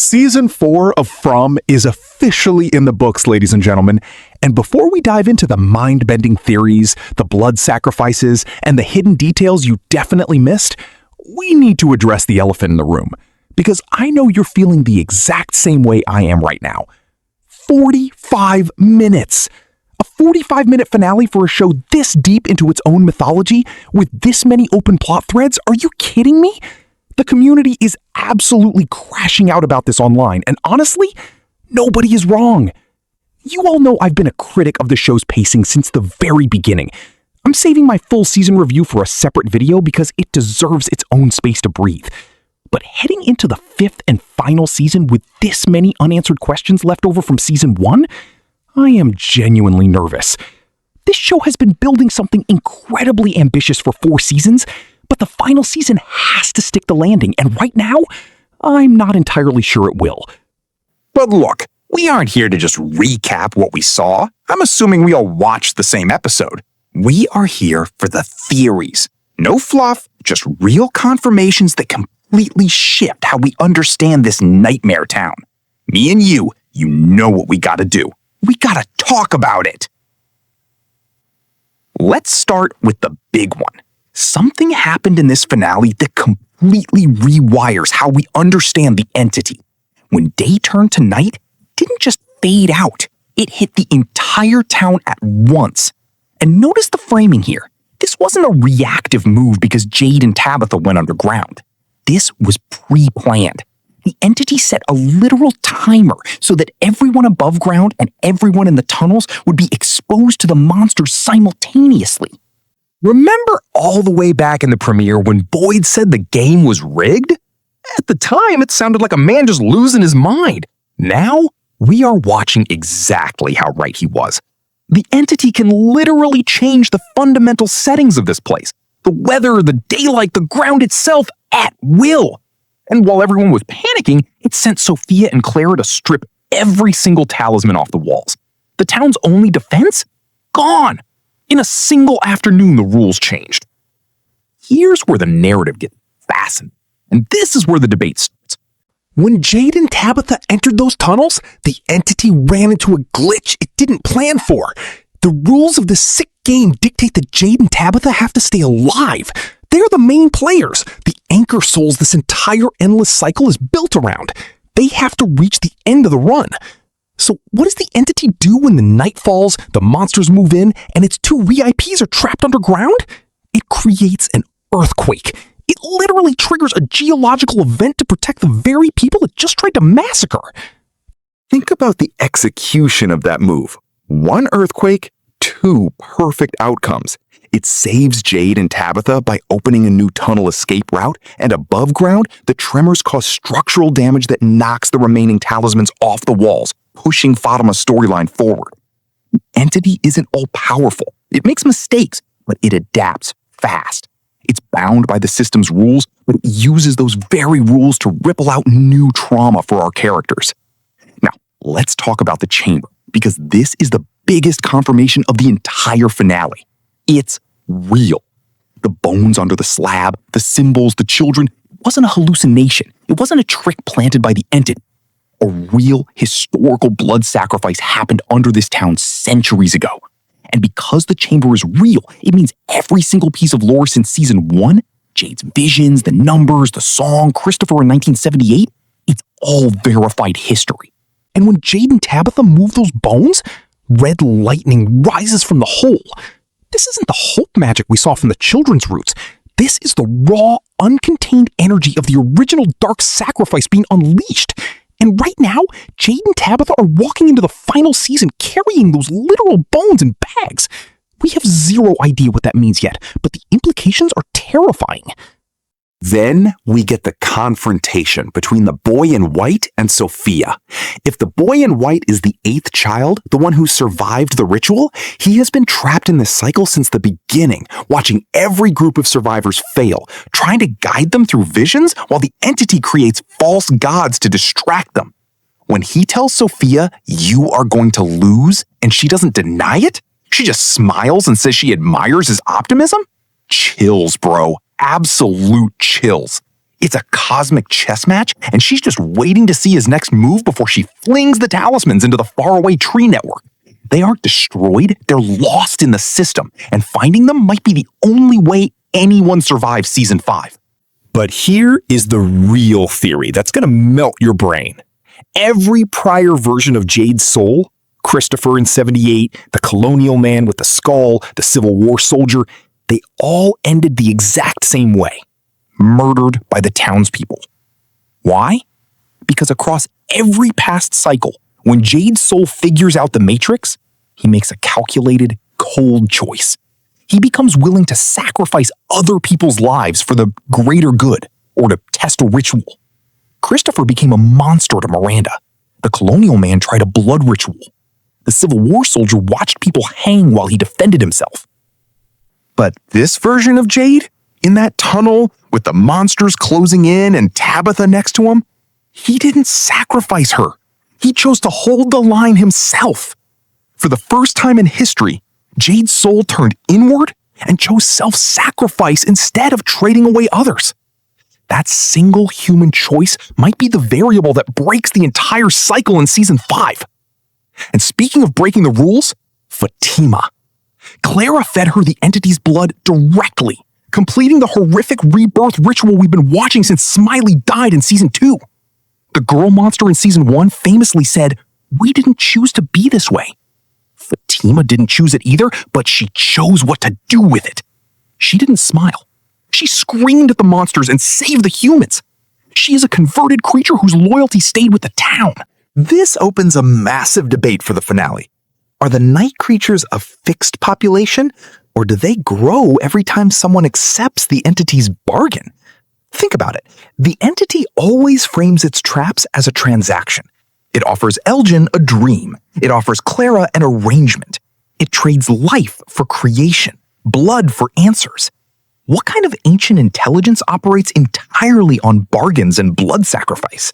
Season 4 of From is officially in the books, ladies and gentlemen. And before we dive into the mind-bending theories, the blood sacrifices, and the hidden details you definitely missed, we need to address the elephant in the room. Because I know you're feeling the exact same way I am right now. 45 minutes! A 45-minute finale for a show this deep into its own mythology, with this many open plot threads? Are you kidding me? The community is absolutely crashing out about this online, and honestly, nobody is wrong. You all know I've been a critic of the show's pacing since the very beginning. I'm saving my full season review for a separate video because it deserves its own space to breathe. But heading into the 5th and final season with this many unanswered questions left over from season 1, I am genuinely nervous. This show has been building something incredibly ambitious for 4 seasons, but the final season has to stick the landing, and right now, I'm not entirely sure it will. But look, we aren't here to just recap what we saw. I'm assuming we all watched the same episode. We are here for the theories. No fluff, just real confirmations that completely shift how we understand this nightmare town. Me and you know what we gotta do. We gotta talk about it. Let's start with the big one. Something happened in this finale that completely rewires how we understand the entity. When day turned to night, it didn't just fade out. It hit the entire town at once. And notice the framing here. This wasn't a reactive move because Jade and Tabitha went underground. This was pre-planned. The entity set a literal timer so that everyone above ground and everyone in the tunnels would be exposed to the monsters simultaneously. Remember all the way back in the premiere when Boyd said the game was rigged? At the time, it sounded like a man just losing his mind. Now, we are watching exactly how right he was. The entity can literally change the fundamental settings of this place. The weather, the daylight, the ground itself, at will. And while everyone was panicking, it sent Sophia and Clara to strip every single talisman off the walls. The town's only defense? Gone! In a single afternoon, the rules changed. Here's where the narrative gets fascinating, and this is where the debate starts. When Jade and Tabitha entered those tunnels, the entity ran into a glitch it didn't plan for. The rules of this sick game dictate that Jade and Tabitha have to stay alive. They're the main players, the anchor souls this entire endless cycle is built around. They have to reach the end of the run. So what does the entity do when the night falls, the monsters move in, and its 2 VIPs are trapped underground? It creates an earthquake. It literally triggers a geological event to protect the very people it just tried to massacre. Think about the execution of that move. 1 earthquake, 2 perfect outcomes. It saves Jade and Tabitha by opening a new tunnel escape route, and above ground, the tremors cause structural damage that knocks the remaining talismans off the walls, pushing Fatima's storyline forward. The entity isn't all-powerful. It makes mistakes, but it adapts fast. It's bound by the system's rules, but it uses those very rules to ripple out new trauma for our characters. Now, let's talk about the chamber, because this is the biggest confirmation of the entire finale. It's real. The bones under the slab, the symbols, the children, it wasn't a hallucination. It wasn't a trick planted by the entity. A real historical blood sacrifice happened under this town centuries ago. And because the chamber is real, it means every single piece of lore since season 1, Jade's visions, the numbers, the song, Christopher in 1978, it's all verified history. And when Jade and Tabitha move those bones, red lightning rises from the hole. This isn't the hope magic we saw from the children's roots. This is the raw, uncontained energy of the original dark sacrifice being unleashed. And right now, Jade and Tabitha are walking into the final season carrying those literal bones in bags. We have zero idea what that means yet, but the implications are terrifying. Then we get the confrontation between the boy in white and Sophia. If the boy in white is the 8th child, the one who survived the ritual, he has been trapped in this cycle since the beginning, watching every group of survivors fail, trying to guide them through visions while the entity creates false gods to distract them. When he tells Sophia, "You are going to lose," and she doesn't deny it, she just smiles and says she admires his optimism? Chills, bro. Absolute chills. It's a cosmic chess match, and she's just waiting to see his next move before she flings the talismans into the faraway tree network. They aren't destroyed, they're lost in the system, and finding them might be the only way anyone survives Season 5. But here is the real theory that's going to melt your brain. Every prior version of Jade's soul, Christopher in 78, the colonial man with the skull, the Civil War soldier, they all ended the exact same way. Murdered by the townspeople. Why? Because across every past cycle, when Jade's soul figures out the Matrix, he makes a calculated, cold choice. He becomes willing to sacrifice other people's lives for the greater good or to test a ritual. Christopher became a monster to Miranda. The colonial man tried a blood ritual. The Civil War soldier watched people hang while he defended himself. But this version of Jade, in that tunnel with the monsters closing in and Tabitha next to him, he didn't sacrifice her. He chose to hold the line himself. For the first time in history, Jade's soul turned inward and chose self-sacrifice instead of trading away others. That single human choice might be the variable that breaks the entire cycle in Season 5. And speaking of breaking the rules, Fatima. Clara fed her the entity's blood directly, completing the horrific rebirth ritual we've been watching since Smiley died in Season 2. The girl monster in Season 1 famously said, "We didn't choose to be this way." Fatima didn't choose it either, but she chose what to do with it. She didn't smile. She screamed at the monsters and saved the humans. She is a converted creature whose loyalty stayed with the town. This opens a massive debate for the finale. Are the night creatures a fixed population, or do they grow every time someone accepts the entity's bargain? Think about it. The entity always frames its traps as a transaction. It offers Elgin a dream. It offers Clara an arrangement. It trades life for creation, blood for answers. What kind of ancient intelligence operates entirely on bargains and blood sacrifice?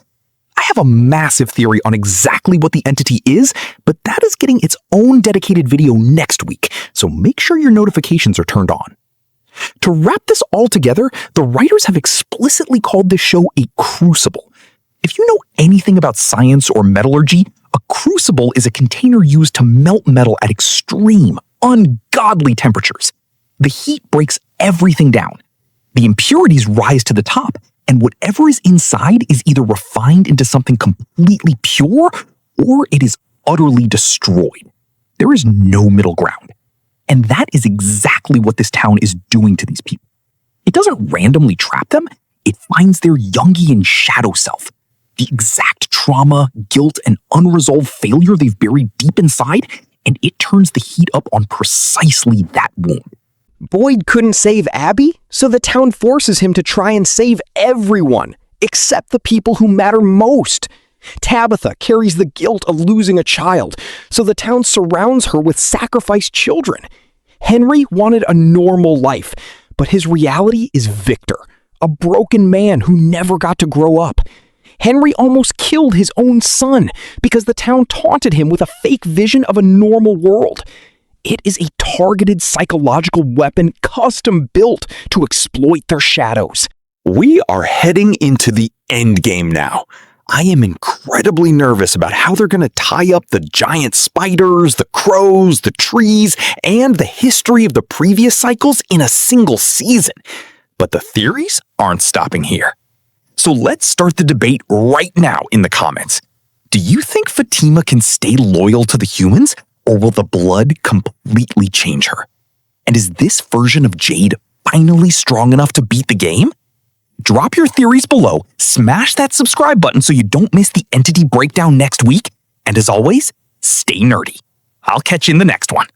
I have a massive theory on exactly what the entity is, but that is getting its own dedicated video next week, so make sure your notifications are turned on. To wrap this all together, the writers have explicitly called this show a crucible. If you know anything about science or metallurgy, a crucible is a container used to melt metal at extreme, ungodly temperatures. The heat breaks everything down. The impurities rise to the top, and whatever is inside is either refined into something completely pure, or it is utterly destroyed. There is no middle ground. And that is exactly what this town is doing to these people. It doesn't randomly trap them, it finds their Jungian shadow self. The exact trauma, guilt, and unresolved failure they've buried deep inside, and it turns the heat up on precisely that wound. Boyd couldn't save Abby, so the town forces him to try and save everyone, except the people who matter most. Tabitha carries the guilt of losing a child, so the town surrounds her with sacrificed children. Henry wanted a normal life, but his reality is Victor, a broken man who never got to grow up. Henry almost killed his own son because the town taunted him with a fake vision of a normal world. It is a targeted psychological weapon custom built to exploit their shadows. We are heading into the end game now. I am incredibly nervous about how they're going to tie up the giant spiders, the crows, the trees, and the history of the previous cycles in a single season. But the theories aren't stopping here. So let's start the debate right now in the comments. Do you think Fatima can stay loyal to the humans, or will the blood completely change her? And is this version of Jade finally strong enough to beat the game? Drop your theories below, smash that subscribe button so you don't miss the entity breakdown next week, and as always, stay nerdy. I'll catch you in the next one.